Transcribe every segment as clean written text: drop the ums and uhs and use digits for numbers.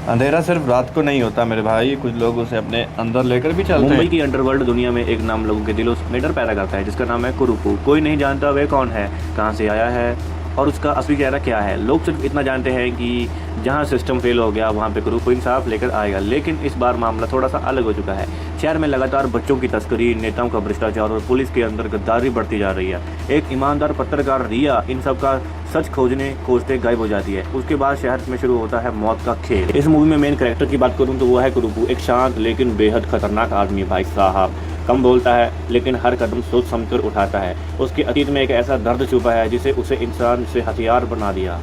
अंधेरा सिर्फ रात को नहीं होता मेरे भाई, कुछ लोग उसे अपने अंदर लेकर भी चलते हैं। मुंबई की अंडरवर्ल्ड दुनिया में एक नाम लोगों के दिलों में डर पैदा करता है, जिसका नाम है कुरूपू। कोई नहीं जानता वह कौन है, कहाँ से आया है और उसका असली चेहरा क्या है। लोग सिर्फ इतना जानते हैं कि जहाँ सिस्टम फेल हो गया वहाँ पे कुरूपू इंसाफ लेकर आएगा। लेकिन इस बार मामला थोड़ा सा अलग हो चुका है। शहर में लगातार बच्चों की तस्करी, नेताओं का भ्रष्टाचार और पुलिस के अंदर गद्दारी बढ़ती जा रही है। एक ईमानदार पत्रकार रिया इन सब का सच खोजते गायब हो जाती है। उसके बाद शहर में शुरू होता है मौत का खेल। इस मूवी में मेन कैरेक्टर की बात करूँ तो वो है कुरूपू, एक शांत लेकिन बेहद खतरनाक आदमी भाई साहब। कम बोलता है लेकिन हर कदम सोच समझकर उठाता है। उसके अतीत में एक ऐसा दर्द छुपा है जिसे उसे इंसान से हथियार बना दिया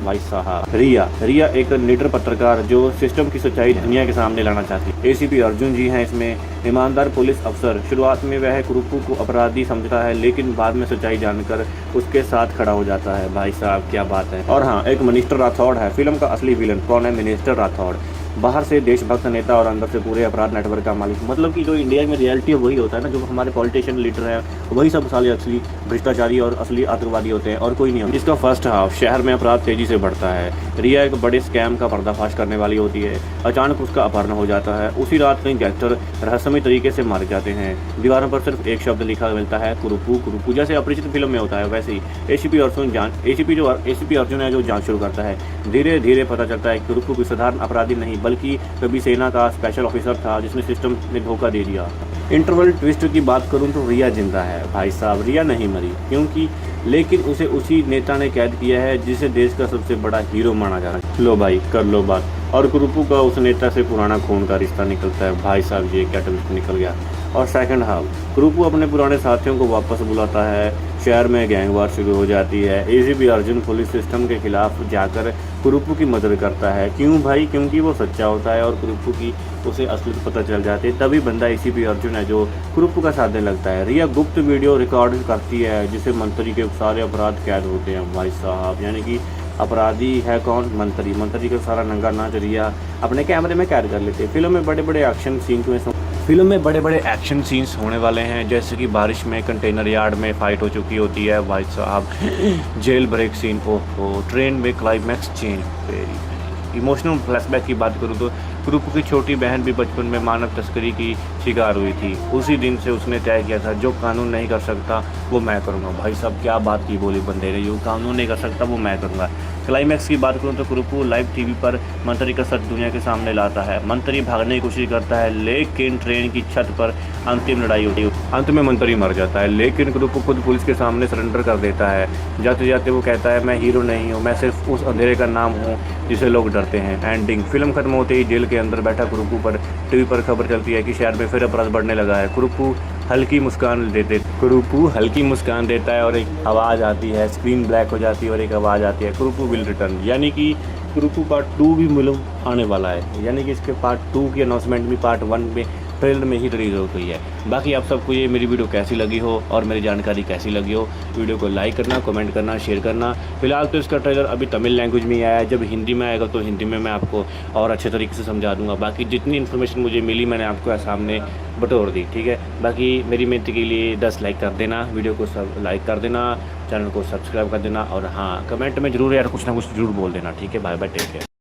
भाई साहब। रिया एक निडर पत्रकार जो सिस्टम की सच्चाई दुनिया के सामने लाना चाहती है। एसीपी अर्जुन जी हैं इसमें, ईमानदार पुलिस अफसर। शुरुआत में वह कुरूपू को अपराधी समझता है लेकिन बाद में सच्चाई जानकर उसके साथ खड़ा हो जाता है। भाई साहब क्या बात है। और हाँ, एक मिनिस्टर राठौड़ है फिल्म का असली विलन। कौन है मिनिस्टर राठौड़? बाहर से देशभक्त नेता और अंदर से पूरे अपराध नेटवर्क का मालिक। मतलब कि जो इंडिया में रियलिटी वही होता है ना, जो हमारे पॉलिटिशियन लीडर हैं वही सब साले असली भ्रष्टाचारी और असली आतंकवादी होते हैं और कोई नहीं होता। इसका फर्स्ट हाफ, शहर में अपराध तेजी से बढ़ता है। रिया एक बड़े स्कैम का पर्दाफाश करने वाली होती है। अचानक उसका अपहरण हो जाता है। उसी रात कई गैंगस्टर रहस्यमय तरीके से मारे जाते हैं। दीवारों पर सिर्फ एक शब्द लिखा मिलता है, कुरूपू कुरूपू। जैसे अपरिचित फिल्म में होता है वैसे ही एसीपी अर्जुन है जो जांच शुरू करता है। धीरे धीरे पता चलता है कुरूपू कोई साधारण अपराधी नहीं बल्कि कभी सेना का स्पेशल ऑफिसर था जिसने सिस्टम में धोखा दे दिया। इंटरवल ट्विस्ट की बात करूं तो रिया जिंदा है भाई साहब। रिया नहीं मरी क्योंकि, लेकिन उसे उसी नेता ने कैद किया है जिसे देश का सबसे बड़ा हीरो माना जा रहा है। लो भाई कर लो बात। और कुरूपू का उस नेता से पुराना खून का रिश्ता निकलता है। भाई साहब ये क्या ट्विस्ट निकल गया। और सेकंड हाफ, कुरूपू अपने पुराने साथियों को वापस बुलाता है। शहर में गैंगवार शुरू हो जाती है। एसीपी अर्जुन पुलिस सिस्टम के खिलाफ जाकर कुरूपू की मदद करता है। क्यों भाई? क्योंकि वो सच्चा होता है और कुरूपू की उसे असलियत पता चल जाती है। तभी बंदा एसीपी अर्जुन है जो कुरूपू का साथ देने लगता है। रिया गुप्त वीडियो रिकॉर्ड करती है जिसे मंत्री के सारे अपराध कैद होते हैं भाई साहब। यानी कि अपराधी है कौन? मंत्री का सारा नंगा नाच रिया अपने कैमरे में कैद कर लेते हैं। फिल्म में बड़े बड़े एक्शन सीन्स होने वाले हैं, जैसे कि बारिश में कंटेनर यार्ड में फाइट हो चुकी होती है भाई साहब। जेल ब्रेक सीन, ओहो, ट्रेन में क्लाइमैक्स चेंज। इमोशनल फ्लैशबैक की बात करूँ तो कुरूपू की छोटी बहन भी बचपन में मानव तस्करी की शिकार हुई थी। उसी दिन से उसने तय किया था जो कानून नहीं कर सकता वो मैं करूँगा। भाई साहब क्या बात की बोली बंदे ने, जो कानून नहीं कर सकता वो मैं करूँगा। क्लाइमैक्स की बात करूँ तो कुरूपू लाइव टीवी पर मंत्री का सच दुनिया के सामने लाता है। मंत्री भागने की कोशिश करता है लेकिन ट्रेन की छत पर अंतिम लड़ाई होती है। अंत में मंत्री मर जाता है लेकिन कुरूपू खुद पुलिस के सामने सरेंडर कर देता है। जाते जाते वो कहता है मैं हीरो नहीं हूँ, मैं सिर्फ उस अंधेरे का नाम हूँ जिसे लोग डरते हैं। एंडिंग, फिल्म खत्म होते ही जेल के अंदर बैठा कुरूपू पर टीवी पर खबर चलती है कि शहर में फिर अपराध बढ़ने लगा है। कुरूपू हल्की मुस्कान देता है और एक आवाज़ आती है। स्क्रीन ब्लैक हो जाती है और एक आवाज़ आती है, कुरूपू विल रिटर्न। यानी कि कुरूपू पार्ट 2 भी आने वाला है। यानी कि इसके पार्ट 2 की अनाउंसमेंट भी पार्ट 1 में ट्रेलर में ही रिलीज हो गई है। बाकी आप सबको ये मेरी वीडियो कैसी लगी हो और मेरी जानकारी कैसी लगी हो, वीडियो को लाइक करना, कमेंट करना, शेयर करना। फिलहाल तो इसका ट्रेलर अभी तमिल लैंग्वेज में ही आया है। जब हिंदी में आएगा तो हिंदी में मैं आपको और अच्छे तरीके से समझा दूंगा। बाकी जितनी इन्फॉर्मेशन मुझे मिली मैंने आपको सामने बटोर दी, ठीक है। बाकी मेरी मेहनत के लिए 10 लाइक कर देना, वीडियो को सब लाइक कर देना, चैनल को सब्सक्राइब कर देना और हाँ, कमेंट में ज़रूर यार कुछ ना कुछ ज़रूर बोल देना, ठीक है। Bye bye, take care.